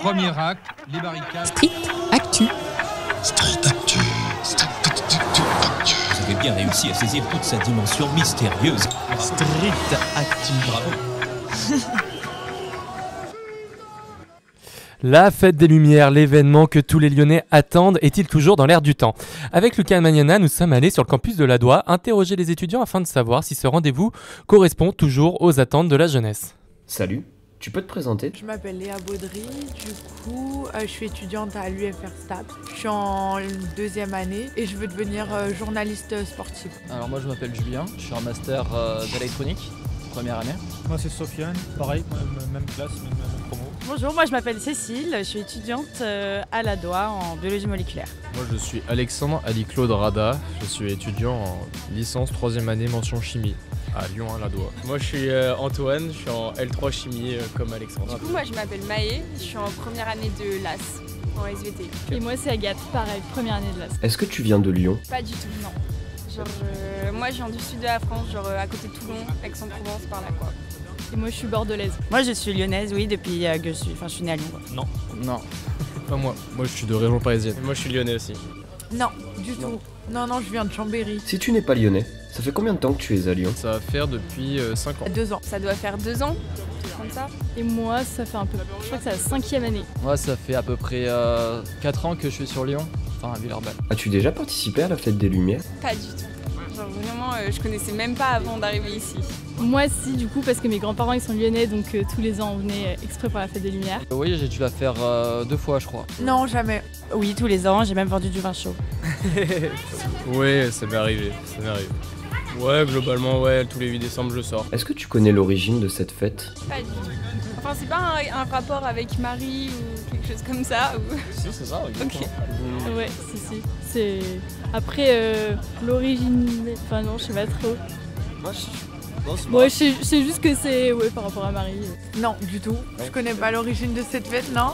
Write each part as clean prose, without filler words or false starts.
Premier acte, les barricades. Street Actu. Street Actu. Vous avez bien réussi à saisir toute sa dimension mystérieuse. Street Actu. Bravo. La fête des Lumières, l'événement que tous les Lyonnais attendent, est-il toujours dans l'air du temps? Avec Lucas Magnana, nous sommes allés sur le campus de l'Adoua interroger les étudiants afin de savoir si ce rendez-vous correspond toujours aux attentes de la jeunesse. Salut, tu peux te présenter? Je m'appelle Léa Baudry, du coup je suis étudiante à l'UFR STAP. Je suis en deuxième année et je veux devenir journaliste sportive. Alors moi je m'appelle Julien, je suis en master d'électronique, première année. Moi c'est Sofiane, pareil, même classe, même promo. Bonjour, moi je m'appelle Cécile, je suis étudiante à l'Adoua en biologie moléculaire. Moi je suis Alexandre Ali-Claude Rada, je suis étudiant en licence 3e année mention chimie à Lyon à l'Adoua. Moi je suis Antoine, je suis en L3 chimie comme Alexandre. Du coup moi je m'appelle Maë, je suis en première année de LAS en SVT. Et moi c'est Agathe, pareil, première année de LAS. Est-ce que tu viens de Lyon? Pas du tout, non. Genre moi je viens du sud de la France, genre à côté de Toulon, Aix-en-Provence, par là quoi. Et moi je suis bordelaise. Moi je suis lyonnaise, oui, depuis que je suis née à Lyon. Non. Non. Pas moi. Moi je suis de région parisienne. Et moi je suis lyonnais aussi. Non, du tout. Non, je viens de Chambéry. Si tu n'es pas lyonnais, ça fait combien de temps que tu es à Lyon? Ça va faire depuis 5 ans. 2 ans. Ça doit faire 2 ans, comme ça. Et moi ça fait un peu, je crois que c'est la 5e année. Moi ça fait à peu près 4 ans que je suis sur Lyon, enfin à Villeurbanne. As-tu déjà participé à la fête des Lumières? Pas du tout. Genre vraiment, je connaissais même pas avant d'arriver ici. Moi si, du coup, parce que mes grands-parents ils sont lyonnais, donc tous les ans on venait exprès pour la fête des Lumières. Oui, j'ai dû la faire 2 fois je crois. Non, jamais. Oui, tous les ans, j'ai même vendu du vin chaud. Ouais, ça m'est arrivé, Ouais, globalement, ouais, tous les 8 décembre je sors. Est-ce que tu connais l'origine de cette fête? Pas du tout. Enfin, c'est pas un rapport avec Marie ou quelque chose comme ça ou... Si, c'est ça, exactement. Ok. Ouais, si. C'est... Après, l'origine... Enfin non, je sais pas trop. Moi, je sais juste que c'est par rapport à Marie. Non, du tout. Je connais pas l'origine de cette fête, non.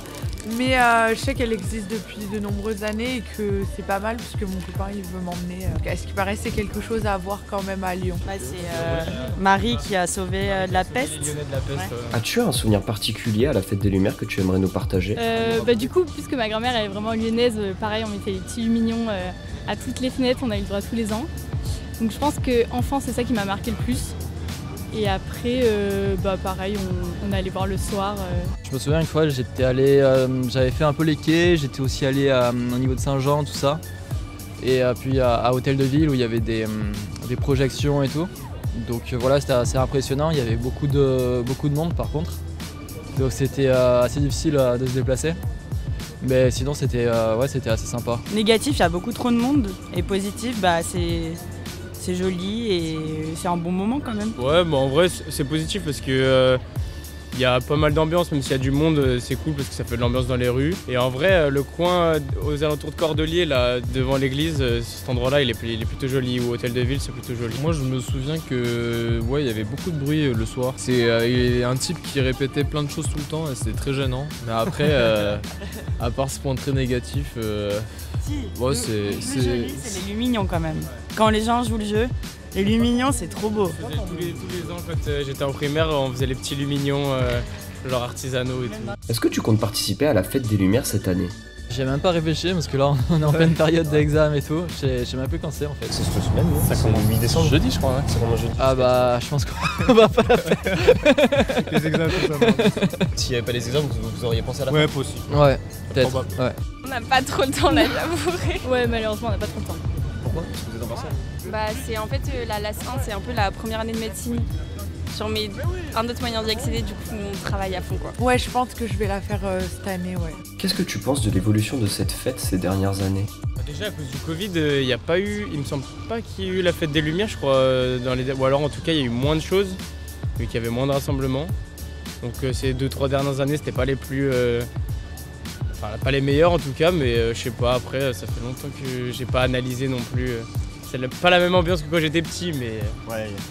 Mais je sais qu'elle existe depuis de nombreuses années et que c'est pas mal parce que mon copain il veut m'emmener. À ce qui paraît, c'est quelque chose à voir quand même à Lyon. Ouais, c'est Marie qui a sauvé de la peste. As-tu un souvenir particulier à la fête des Lumières que tu aimerais nous partager? Du coup, puisque ma grand-mère est vraiment lyonnaise, pareil, on mettait les petits lumignons à toutes les fenêtres, on a eu le droit tous les ans. Donc je pense qu'enfant, c'est ça qui m'a marqué le plus. Et après, pareil, on allait voir le soir. Je me souviens une fois, j'étais allé, j'avais fait un peu les quais, j'étais aussi allé au niveau de Saint-Jean, tout ça. Et puis à Hôtel de Ville où il y avait des projections et tout. Donc voilà, c'était assez impressionnant, il y avait beaucoup de monde par contre. Donc c'était assez difficile de se déplacer. Mais sinon c'était assez sympa. Négatif, il y a beaucoup trop de monde. Et positif, c'est joli et c'est un bon moment quand même. Ouais, en vrai c'est positif parce que il y a pas mal d'ambiance, même s'il y a du monde, c'est cool parce que ça fait de l'ambiance dans les rues. Et en vrai, le coin aux alentours de Cordeliers, là, devant l'église, cet endroit-là, il est plutôt joli. Ou Hôtel de Ville, c'est plutôt joli. Moi je me souviens que il y avait beaucoup de bruit le soir. C'est un type qui répétait plein de choses tout le temps et c'était très gênant. Mais après, à part ce point très négatif, Le joli, c'est les lumignons quand même. Quand les gens jouent le jeu, les lumignons c'est trop beau. Tous les ans quand j'étais en primaire, on faisait les petits lumignons genre artisanaux et tout. Est-ce que tu comptes participer à la fête des Lumières cette année? J'ai même pas réfléchi parce que là on est en pleine période d'examen et tout. Je sais même plus quand c'est en fait. C'est cette semaine, non? Ça commence 8 décembre. Jeudi je crois, ouais. Ça commence jeudi. Ah bah je pense qu'on va pas la faire. Les examens, tout ça. S'il n'y avait pas les examens, vous auriez pensé à la Ouais, possible. Ouais, peut-être. Ouais. On n'a pas trop le temps là, j'avouerai. Ouais, malheureusement on n'a pas trop le temps. Pourquoi? Qu'est-ce que vous êtes en partie? C'est en fait la LAS 1, c'est un peu la première année de médecine. Genre un autre moyen d'y accéder, du coup on travaille à fond quoi. Ouais, je pense que je vais la faire cette année, ouais. Qu'est-ce que tu penses de l'évolution de cette fête ces dernières années? Déjà à cause du Covid, il n'y a pas eu, il me semble pas qu'il y ait eu la fête des Lumières, je crois, ou alors en tout cas il y a eu moins de choses, vu qu'il y avait moins de rassemblements. Donc ces 2-3 dernières années, c'était pas les plus... Enfin, pas les meilleurs en tout cas, mais je sais pas, après ça fait longtemps que j'ai pas analysé non plus. C'est pas la même ambiance que quand j'étais petit, mais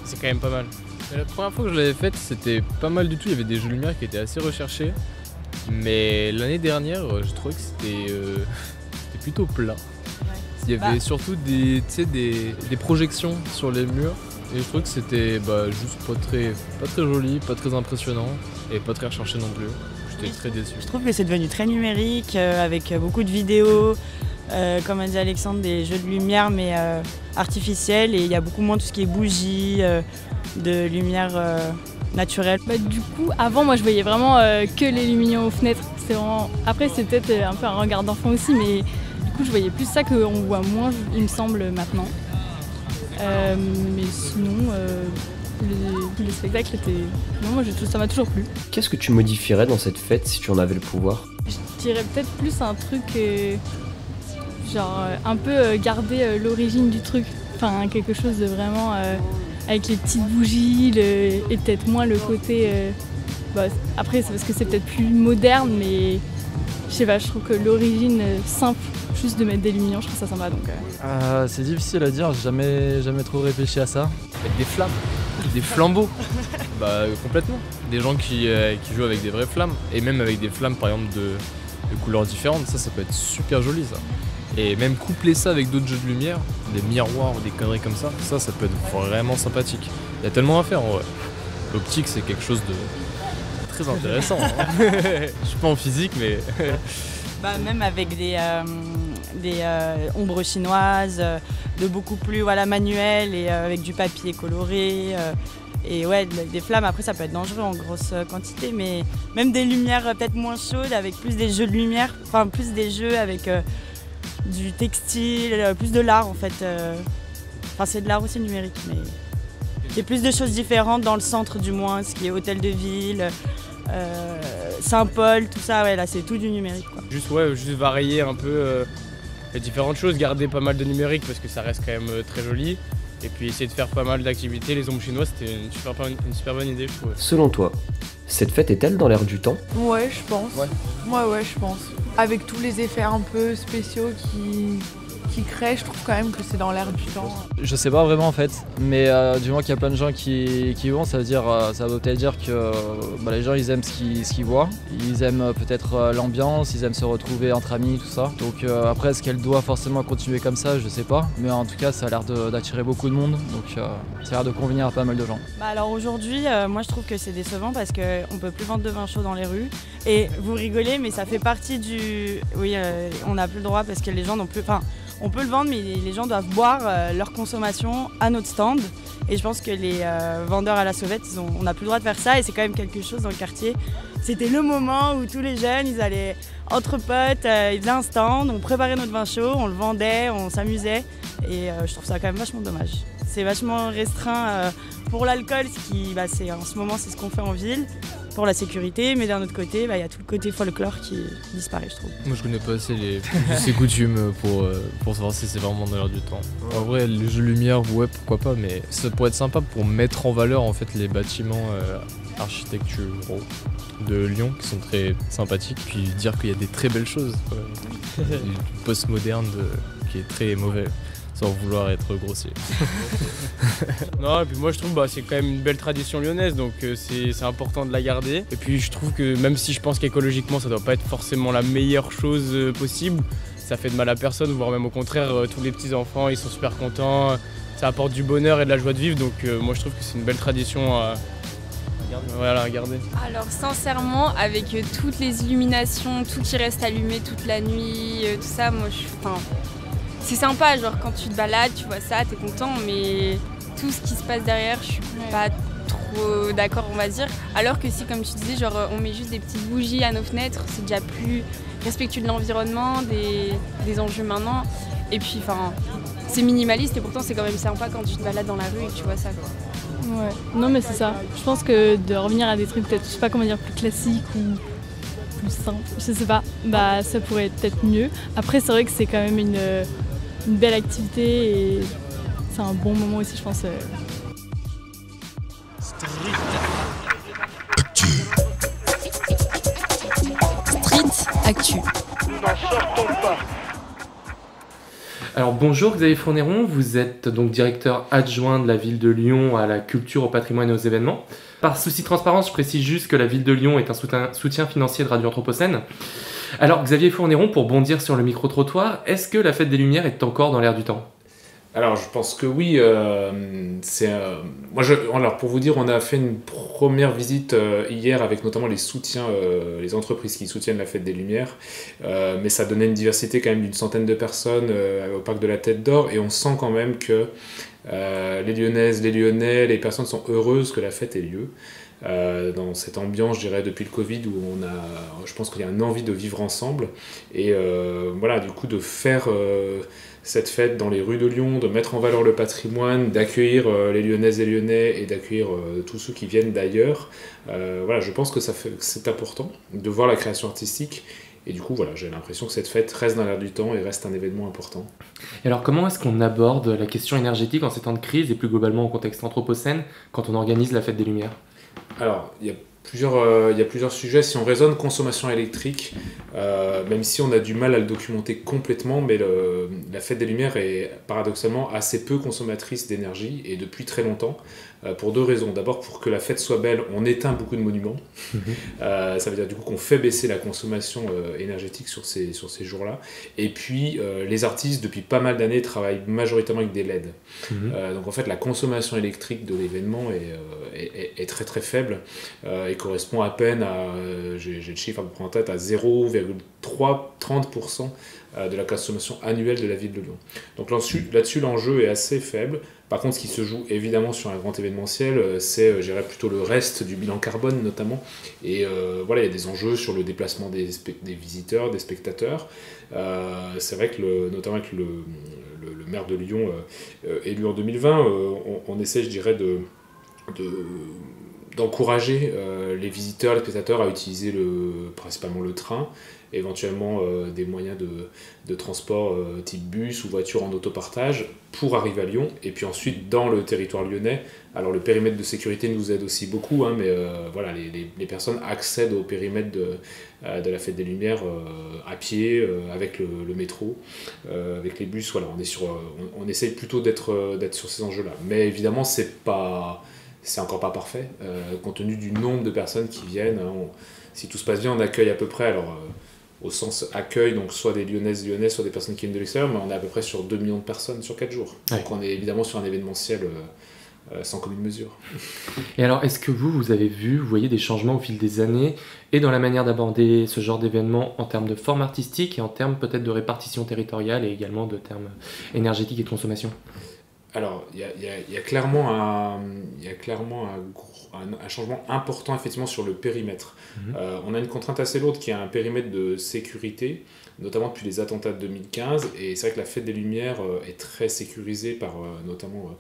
c'est quand même pas mal. Et la première fois que je l'avais faite, c'était pas mal du tout, il y avait des jeux lumière qui étaient assez recherchés. Mais l'année dernière, je trouvais que c'était plutôt plat. Il y avait surtout des projections sur les murs. Et je trouvais que c'était juste pas très joli, pas très impressionnant. et pas très recherché non plus. J'étais très déçu. Je trouve que c'est devenu très numérique, avec beaucoup de vidéos, comme a dit Alexandre, des jeux de lumière mais artificiels, et il y a beaucoup moins tout ce qui est bougies, de lumière naturelle. Du coup, avant, moi je voyais vraiment que les lumignons aux fenêtres. Vraiment... Après, c'est peut-être un peu un regard d'enfant aussi, mais du coup, je voyais plus ça qu'on voit moins, il me semble, maintenant. Mais sinon, les spectacles étaient... Non, moi, ça m'a toujours plu. Qu'est-ce que tu modifierais dans cette fête si tu en avais le pouvoir? Je dirais peut-être plus un truc, genre un peu garder l'origine du truc. Enfin, quelque chose de vraiment avec les petites bougies et peut-être moins le côté... après, c'est parce que c'est peut-être plus moderne, mais je sais pas, je trouve que l'origine simple, juste de mettre des lumignons, je trouve ça sympa. Donc, c'est difficile à dire, j'ai jamais trop réfléchi à ça. Avec des flammes, des flambeaux. Complètement. Des gens qui jouent avec des vraies flammes, et même avec des flammes par exemple de couleurs différentes, ça peut être super joli ça. Et même coupler ça avec d'autres jeux de lumière, des miroirs ou des conneries comme ça peut être vraiment sympathique. Il y a tellement à faire en vrai. L'optique c'est quelque chose de très intéressant. Hein. Je suis pas en physique mais... Même avec des ombres chinoises, de beaucoup plus manuelles et avec du papier coloré. Et ouais, des flammes, après ça peut être dangereux en grosse quantité, mais même des lumières peut-être moins chaudes, avec plus des jeux de lumière, enfin plus des jeux avec du textile, plus de l'art en fait. Enfin c'est de l'art aussi numérique, mais il y a plus de choses différentes dans le centre du moins, ce qui est hôtel de ville, Saint-Paul, tout ça, ouais là c'est tout du numérique quoi. Juste varier un peu les différentes choses, garder pas mal de numérique parce que ça reste quand même très joli. Et puis essayer de faire pas mal d'activités. Les ombres chinoises, c'était une super bonne idée, je trouve. Selon toi, cette fête est-elle dans l'air du temps? Ouais, je pense. Ouais, je pense. Avec tous les effets un peu spéciaux qui créent, je trouve quand même que c'est dans l'air du temps. Je sais pas vraiment en fait, mais du moment qu'il y a plein de gens qui vont, ça veut peut-être dire que les gens ils aiment ce qu'ils voient, ils aiment peut-être l'ambiance, ils aiment se retrouver entre amis, tout ça. Donc après, est-ce qu'elle doit forcément continuer comme ça, je sais pas, mais en tout cas ça a l'air d'attirer beaucoup de monde, donc ça a l'air de convenir à pas mal de gens. Alors aujourd'hui, moi je trouve que c'est décevant parce qu'on peut plus vendre de vin chaud dans les rues, et vous rigolez, mais ça fait partie du... Oui, on n'a plus le droit parce que les gens n'ont plus... Enfin, on peut le vendre, mais les gens doivent boire leur consommation à notre stand. Et je pense que les vendeurs à la sauvette, on n'a plus le droit de faire ça. Et c'est quand même quelque chose dans le quartier. C'était le moment où tous les jeunes, ils allaient entre potes, ils faisaient un stand, on préparait notre vin chaud, on le vendait, on s'amusait. Et je trouve ça quand même vachement dommage. C'est vachement restreint pour l'alcool, en ce moment c'est ce qu'on fait en ville. Pour la sécurité, mais d'un autre côté, il y a tout le côté folklore qui disparaît, je trouve. Moi, je connais pas assez ces coutumes pour savoir si c'est vraiment dans l'air du temps. En vrai, les jeux de lumière, ouais, pourquoi pas, mais ça pourrait être sympa pour mettre en valeur en fait les bâtiments architecturaux de Lyon qui sont très sympathiques, puis dire qu'il y a des très belles choses, du post-moderne qui est très mauvais. Sans vouloir être grossier. Non, et puis moi je trouve c'est quand même une belle tradition lyonnaise, donc c'est important de la garder. Et puis je trouve que même si je pense qu'écologiquement ça doit pas être forcément la meilleure chose possible, ça fait de mal à personne, voire même au contraire, tous les petits enfants ils sont super contents, ça apporte du bonheur et de la joie de vivre, donc moi je trouve que c'est une belle tradition à garder. Alors sincèrement, avec toutes les illuminations, tout qui reste allumé toute la nuit, tout ça, moi c'est sympa, genre quand tu te balades, tu vois ça, t'es content, mais tout ce qui se passe derrière, je suis pas trop d'accord, on va dire. Alors que si, comme tu disais, genre on met juste des petites bougies à nos fenêtres, c'est déjà plus respectueux de l'environnement, des enjeux maintenant. Et puis, c'est minimaliste et pourtant c'est quand même sympa quand tu te balades dans la rue et que tu vois ça, quoi. Ouais, non mais c'est ça. Je pense que de revenir à des trucs peut-être, je sais pas comment dire, plus classiques ou plus simples, je sais pas, ça pourrait être peut-être mieux. Après, c'est vrai que c'est quand même une belle activité et c'est un bon moment aussi, je pense. Street Actu. Nous n'en sortons pas. Alors bonjour Xavier Fournéron, vous êtes donc directeur adjoint de la ville de Lyon à la culture, au patrimoine et aux événements. Par souci de transparence, je précise juste que la ville de Lyon est un soutien financier de Radio Anthropocène. Alors Xavier Fournéron, pour bondir sur le micro-trottoir, est-ce que la fête des Lumières est encore dans l'air du temps ? Alors, je pense que oui. Alors, pour vous dire, on a fait une première visite hier avec notamment les soutiens, les entreprises qui soutiennent la Fête des Lumières. Mais ça donnait une diversité quand même d'une centaine de personnes au parc de la Tête d'Or. Et on sent quand même que les Lyonnaises, les Lyonnais, les personnes sont heureuses que la fête ait lieu. Dans cette ambiance, je dirais, depuis le Covid, où je pense qu'il y a une envie de vivre ensemble. Et voilà, du coup, de faire cette fête dans les rues de Lyon, de mettre en valeur le patrimoine, d'accueillir les Lyonnaises et Lyonnais et d'accueillir tous ceux qui viennent d'ailleurs. Voilà, je pense que c'est important de voir la création artistique. Et du coup, voilà, j'ai l'impression que cette fête reste dans l'air du temps et reste un événement important. Et alors, comment est-ce qu'on aborde la question énergétique en ces temps de crise et plus globalement au contexte anthropocène quand on organise la Fête des Lumières ? Alors, il y a plusieurs sujets. Si on raisonne consommation électrique, même si on a du mal à le documenter complètement, mais la Fête des Lumières est paradoxalement assez peu consommatrice d'énergie, et depuis très longtemps, pour deux raisons. D'abord, pour que la fête soit belle, on éteint beaucoup de monuments. Ça veut dire du coup qu'on fait baisser la consommation énergétique sur ces jours-là. Et puis, les artistes, depuis pas mal d'années, travaillent majoritairement avec des LED. Donc en fait, la consommation électrique de l'événement est très très faible et correspond à peine à, j'ai le chiffre à peu près en tête, à 0,30% de la consommation annuelle de la ville de Lyon. Donc là-dessus, l'enjeu est assez faible. Par contre, ce qui se joue évidemment sur un grand événementiel, c'est, je dirais, plutôt le reste du bilan carbone notamment. Et voilà, il y a des enjeux sur le déplacement des visiteurs, des spectateurs. C'est vrai que notamment avec le maire de Lyon élu en 2020, on essaie, je dirais, d'encourager les visiteurs, les spectateurs à utiliser principalement le train, éventuellement des moyens de transport type bus ou voiture en autopartage pour arriver à Lyon. Et puis ensuite, dans le territoire lyonnais, alors le périmètre de sécurité nous aide aussi beaucoup, mais voilà, les personnes accèdent au périmètre de la Fête des Lumières à pied, avec le métro, avec les bus. Voilà, on essaye plutôt d'être sur ces enjeux-là. Mais évidemment, c'est encore pas parfait, compte tenu du nombre de personnes qui viennent. Si tout se passe bien, on accueille à peu près, au sens accueil, donc soit des Lyonnaises, Lyonnais, soit des personnes qui viennent de l'extérieur, mais on est à peu près sur 2 millions de personnes sur 4 jours. Ouais. Donc on est évidemment sur un événementiel sans commune mesure. Et alors, est-ce que vous voyez des changements au fil des années, et dans la manière d'aborder ce genre d'événement en termes de forme artistique et en termes peut-être de répartition territoriale et également de termes énergétiques et de consommation ? Alors, il y a clairement un changement important effectivement sur le périmètre. On a une contrainte assez lourde qui est un périmètre de sécurité, notamment depuis les attentats de 2015, et c'est vrai que la Fête des Lumières est très sécurisée par notamment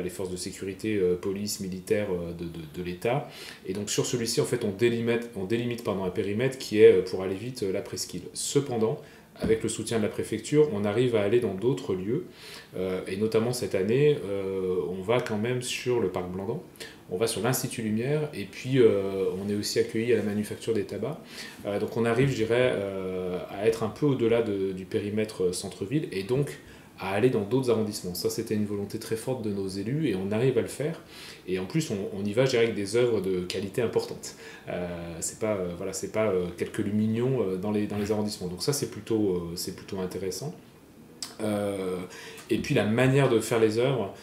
les forces de sécurité, police, militaire de l'État. Et donc sur celui-ci, en fait, on délimite un périmètre qui est, pour aller vite, la presqu'île. Cependant, avec le soutien de la préfecture, on arrive à aller dans d'autres lieux, et notamment cette année, on va quand même sur le parc Blandan, on va sur l'Institut Lumière, et puis on est aussi accueilli à la Manufacture des Tabacs. Donc on arrive, je dirais, à être un peu au-delà du périmètre centre-ville, et donc à aller dans d'autres arrondissements. Ça, c'était une volonté très forte de nos élus, et on arrive à le faire. Et en plus, on y va, je dirais, avec des œuvres de qualité importante. C'est pas quelques lumignons dans les arrondissements. Donc ça, c'est plutôt intéressant. Et puis la manière de faire les œuvres,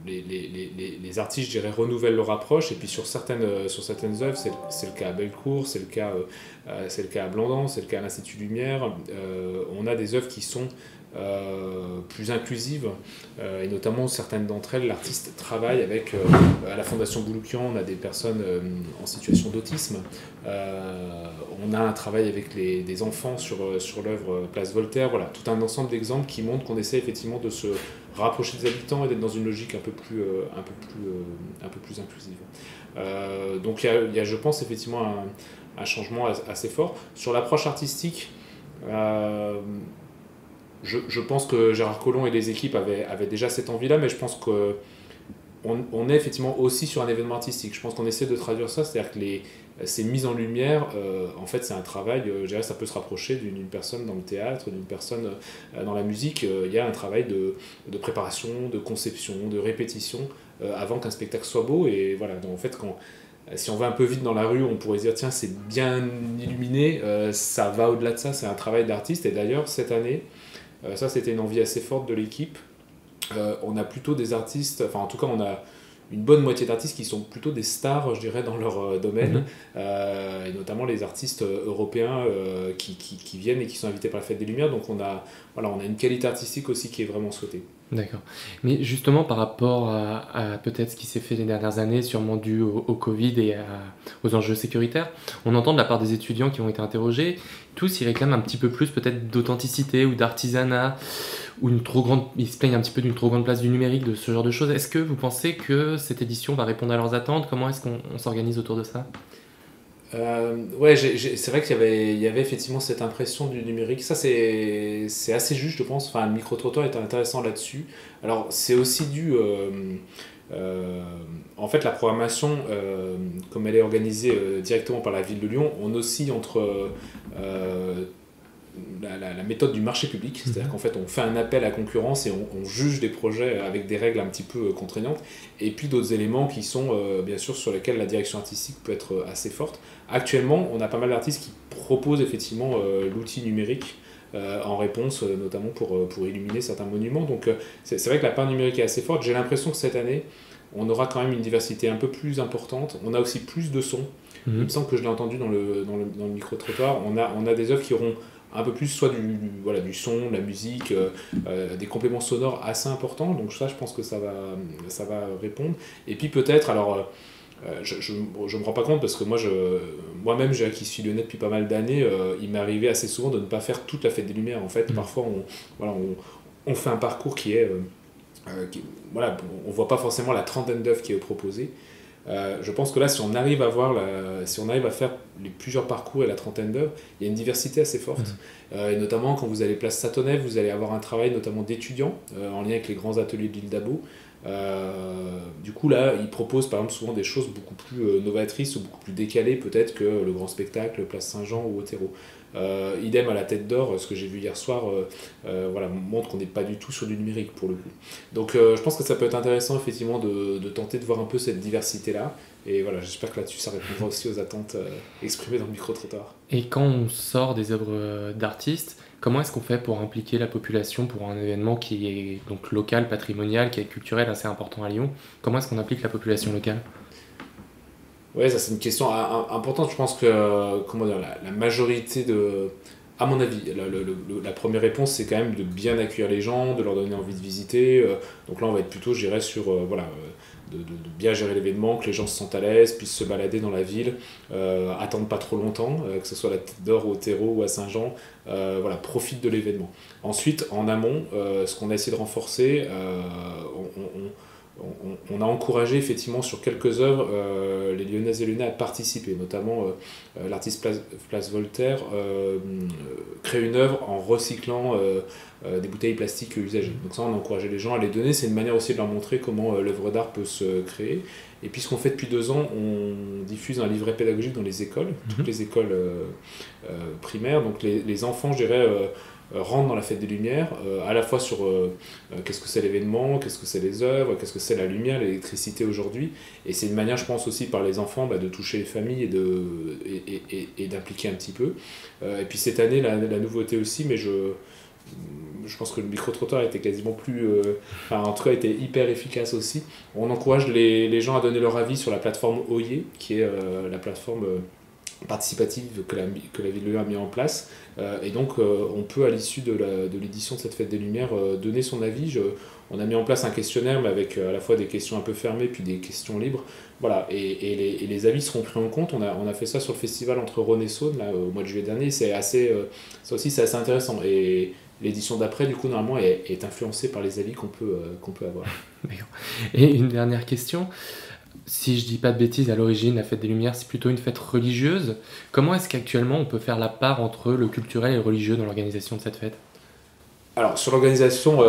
les artistes, je dirais, renouvellent leur approche, et puis sur certaines œuvres, c'est le cas à Bellecour, c'est le cas à Blandan, c'est le cas à l'Institut Lumière, on a des œuvres qui sont plus inclusives, et notamment certaines d'entre elles, l'artiste travaille avec, à la Fondation Bouloukian, on a des personnes en situation d'autisme, on a un travail avec des enfants sur l'œuvre Place Voltaire, voilà, tout un ensemble d'exemples qui montrent qu'on essaie effectivement de se rapprocher des habitants et d'être dans une logique un peu plus inclusive. Donc il y a, je pense, effectivement un changement assez fort. Sur l'approche artistique, je pense que Gérard Collomb et les équipes avaient déjà cette envie-là, mais je pense qu'on est effectivement aussi sur un événement artistique. Je pense qu'on essaie de traduire ça, c'est-à-dire que ces mises en lumière, en fait, c'est un travail, je dirais, ça peut se rapprocher d'une personne dans le théâtre, d'une personne dans la musique. Il y a un travail de préparation, de conception, de répétition, avant qu'un spectacle soit beau. Et voilà, donc en fait, si on va un peu vite dans la rue, on pourrait se dire, tiens, c'est bien illuminé, ça va au-delà de ça, c'est un travail d'artiste. Et d'ailleurs, cette année, Ça, c'était une envie assez forte de l'équipe. On a plutôt des artistes, enfin en tout cas on a une bonne moitié d'artistes qui sont plutôt des stars, je dirais, dans leur domaine, et notamment les artistes européens qui viennent et qui sont invités par la Fête des Lumières. Donc on a une qualité artistique aussi qui est vraiment souhaitée. D'accord. Mais justement, par rapport à peut-être ce qui s'est fait les dernières années, sûrement dû au Covid et aux enjeux sécuritaires, on entend de la part des étudiants qui ont été interrogés, tous ils réclament un petit peu plus peut-être d'authenticité ou d'artisanat, ou ils se plaignent un petit peu d'une trop grande place du numérique, de ce genre de choses. Est-ce que vous pensez que cette édition va répondre à leurs attentes ? Comment est-ce qu'on s'organise autour de ça ? Ouais, c'est vrai qu'il y avait effectivement cette impression du numérique. Ça, c'est assez juste, je pense. Enfin, le micro-trottoir est intéressant là-dessus. Alors, c'est aussi dû... en fait, la programmation, comme elle est organisée directement par la ville de Lyon, on oscille entre la méthode du marché public, c'est-à-dire qu'en fait on fait un appel à concurrence et on juge des projets avec des règles un petit peu contraignantes, et puis d'autres éléments qui sont bien sûr sur lesquels la direction artistique peut être assez forte. Actuellement, on a pas mal d'artistes qui proposent effectivement l'outil numérique en réponse, notamment pour illuminer certains monuments. Donc c'est vrai que la part numérique est assez forte. J'ai l'impression que cette année, on aura quand même une diversité un peu plus importante. On a aussi plus de sons. Il me semble que je l'ai entendu dans le micro-trottoir. On a des œuvres qui auront un peu plus soit du son, de la musique, des compléments sonores assez importants. Donc ça, je pense que ça va répondre. Et puis peut-être, alors... je me rends pas compte parce que moi-même qui suis lyonnais depuis pas mal d'années, il m'est arrivé assez souvent de ne pas faire toute la Fête des Lumières. En fait, parfois on fait un parcours qui est on voit pas forcément la trentaine d'œuvres qui est proposée. Je pense que là, si on arrive à faire les plusieurs parcours et la trentaine d'œuvres, il y a une diversité assez forte. Et notamment quand vous allez place Satonnet, vous allez avoir un travail notamment d'étudiants en lien avec les grands ateliers de l'île d'Abo. Du coup là, ils proposent par exemple souvent des choses beaucoup plus novatrices ou beaucoup plus décalées peut-être que le Grand Spectacle, Place Saint-Jean ou Otero. Idem à la Tête d'Or, ce que j'ai vu hier soir montre qu'on n'est pas du tout sur du numérique pour le coup. Donc je pense que ça peut être intéressant effectivement de tenter de voir un peu cette diversité là, et voilà, j'espère que là-dessus ça répondra aussi aux attentes exprimées dans le micro-trottoir. Et quand on sort des œuvres d'artistes, comment est-ce qu'on fait pour impliquer la population pour un événement qui est donc local, patrimonial, qui est culturel assez important à Lyon? Comment est-ce qu'on implique la population locale? Ouais, ça c'est une question importante. Je pense que la majorité à mon avis, la première réponse c'est quand même de bien accueillir les gens, de leur donner envie de visiter. Donc là on va être plutôt, je dirais, sur de bien gérer l'événement, que les gens se sentent à l'aise, puissent se balader dans la ville, attendent pas trop longtemps, que ce soit à la Tête d'Or, au Otero ou à Saint-Jean, profitent de l'événement. Ensuite, en amont, ce qu'on a essayé de renforcer, on a encouragé effectivement sur quelques œuvres les Lyonnaises et Lyonnais à participer, notamment l'artiste Place Voltaire crée une œuvre en recyclant des bouteilles plastiques usagées. Donc ça, on a encouragé les gens à les donner. C'est une manière aussi de leur montrer comment l'œuvre d'art peut se créer. Et puis ce qu'on fait depuis 2 ans, on diffuse un livret pédagogique dans les écoles, toutes les écoles primaires. Donc les enfants, je dirais, rentrent dans la Fête des Lumières, à la fois sur qu'est-ce que c'est l'événement, qu'est-ce que c'est les œuvres, qu'est-ce que c'est la lumière, l'électricité aujourd'hui. Et c'est une manière, je pense aussi par les enfants, de toucher les familles et d'impliquer un petit peu. Et puis cette année, la nouveauté aussi, mais je pense que le micro-trottoir était quasiment en tout cas était hyper efficace aussi. On encourage les gens à donner leur avis sur la plateforme Oyer, qui est la plateforme participative que la ville de Lyon a mis en place. Et donc on peut, à l'issue de l'édition de cette Fête des Lumières, donner son avis. On a mis en place un questionnaire, mais avec à la fois des questions un peu fermées puis des questions libres. Voilà, et les avis seront pris en compte. On a fait ça sur le festival entre Rhône et Saône là, au mois de juillet dernier. Ça aussi c'est assez intéressant. Et l'édition d'après, du coup, normalement, est influencée par les avis qu'on peut avoir. Et une dernière question. Si je dis pas de bêtises, à l'origine, la Fête des Lumières, c'est plutôt une fête religieuse. Comment est-ce qu'actuellement on peut faire la part entre le culturel et le religieux dans l'organisation de cette fête? Alors, sur l'organisation,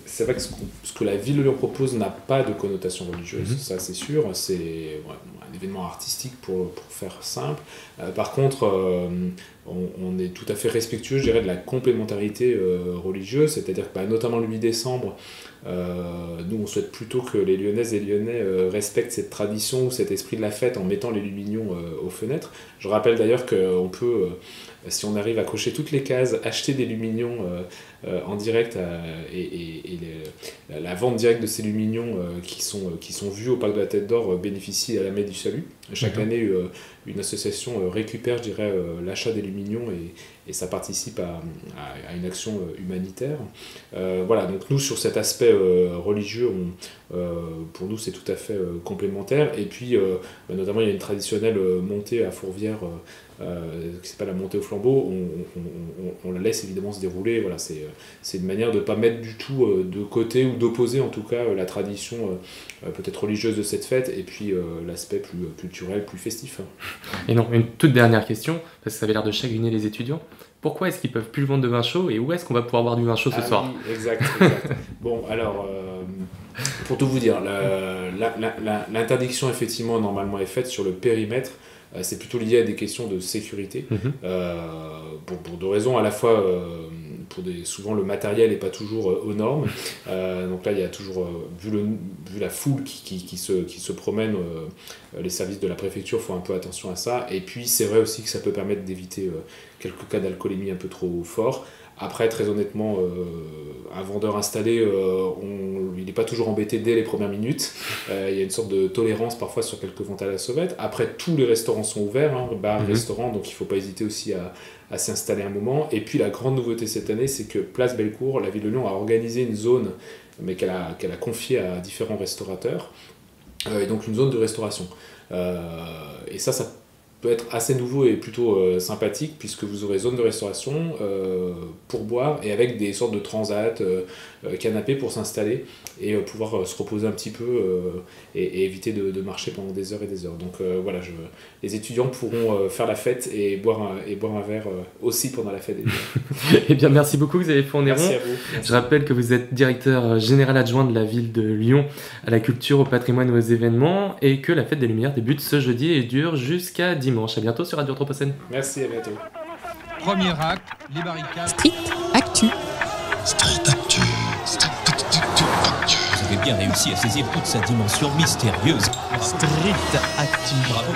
c'est vrai que ce que la ville de Lyon propose n'a pas de connotation religieuse, ça c'est sûr. C'est un événement artistique pour faire simple. Par contre, on est tout à fait respectueux, je dirais, de la complémentarité religieuse, c'est-à-dire que notamment le 8 décembre, nous on souhaite plutôt que les Lyonnaises et Lyonnais respectent cette tradition ou cet esprit de la fête en mettant les lumignons aux fenêtres. Je rappelle d'ailleurs qu'on peut, si on arrive à cocher toutes les cases, acheter des lumignons en direct et la vente directe de ces lumignons qui sont vus au Parc de la Tête d'Or bénéficient à la Messe du Salut. Chaque année, une association récupère, je dirais, l'achat des lumignons et ça participe à une action humanitaire. Voilà, donc nous, sur cet aspect religieux, pour nous, c'est tout à fait complémentaire. Et puis, notamment, il y a une traditionnelle montée à Fourvière qui s'appelle la montée au flambeau. On la laisse évidemment se dérouler. Voilà, c'est une manière de ne pas mettre du tout de côté ou d'opposer en tout cas la tradition peut-être religieuse de cette fête et puis l'aspect plus culturel, plus festif. Et non, une toute dernière question, parce que ça avait l'air de chagriner les étudiants. Pourquoi est-ce qu'ils peuvent plus vendre de vin chaud et où est-ce qu'on va pouvoir boire du vin chaud ce soir? Oui, exact. Bon, alors, pour tout vous dire, l'interdiction effectivement normalement est faite sur le périmètre. C'est plutôt lié à des questions de sécurité, pour deux raisons. À la fois, souvent le matériel n'est pas toujours aux normes. Donc là, il y a toujours, vu la foule qui se promène, les services de la préfecture font un peu attention à ça. Et puis, c'est vrai aussi que ça peut permettre d'éviter quelques cas d'alcoolémie un peu trop forts. Après, très honnêtement, un vendeur installé, il n'est pas toujours embêté dès les premières minutes. Il y a une sorte de tolérance parfois sur quelques ventes à la sauvette. Après, tous les restaurants sont ouverts, bars, restaurants, donc il ne faut pas hésiter aussi à s'installer un moment. Et puis la grande nouveauté cette année, c'est que Place Bellecour, la ville de Lyon, a organisé une zone, mais qu'elle a confiée à différents restaurateurs, et donc une zone de restauration. Et ça peut être assez nouveau et plutôt sympathique, puisque vous aurez zone de restauration pour boire et avec des sortes de transats, canapés pour s'installer et pouvoir se reposer un petit peu et éviter de marcher pendant des heures et des heures. Donc voilà, les étudiants pourront faire la fête et boire un verre aussi pendant la fête. Eh bien, merci beaucoup Xavier Fourneron. Merci à vous. Merci. Je rappelle que vous êtes directeur général adjoint de la ville de Lyon à la culture, au patrimoine et aux événements, et que la fête des Lumières débute ce jeudi et dure jusqu'à dimanche. À bientôt sur Radio Anthropocène. Merci, à bientôt. Premier acte, les barricades. Street Actu. Street Actu. Vous avez bien réussi à saisir toute sa dimension mystérieuse. Street Actu. Bravo.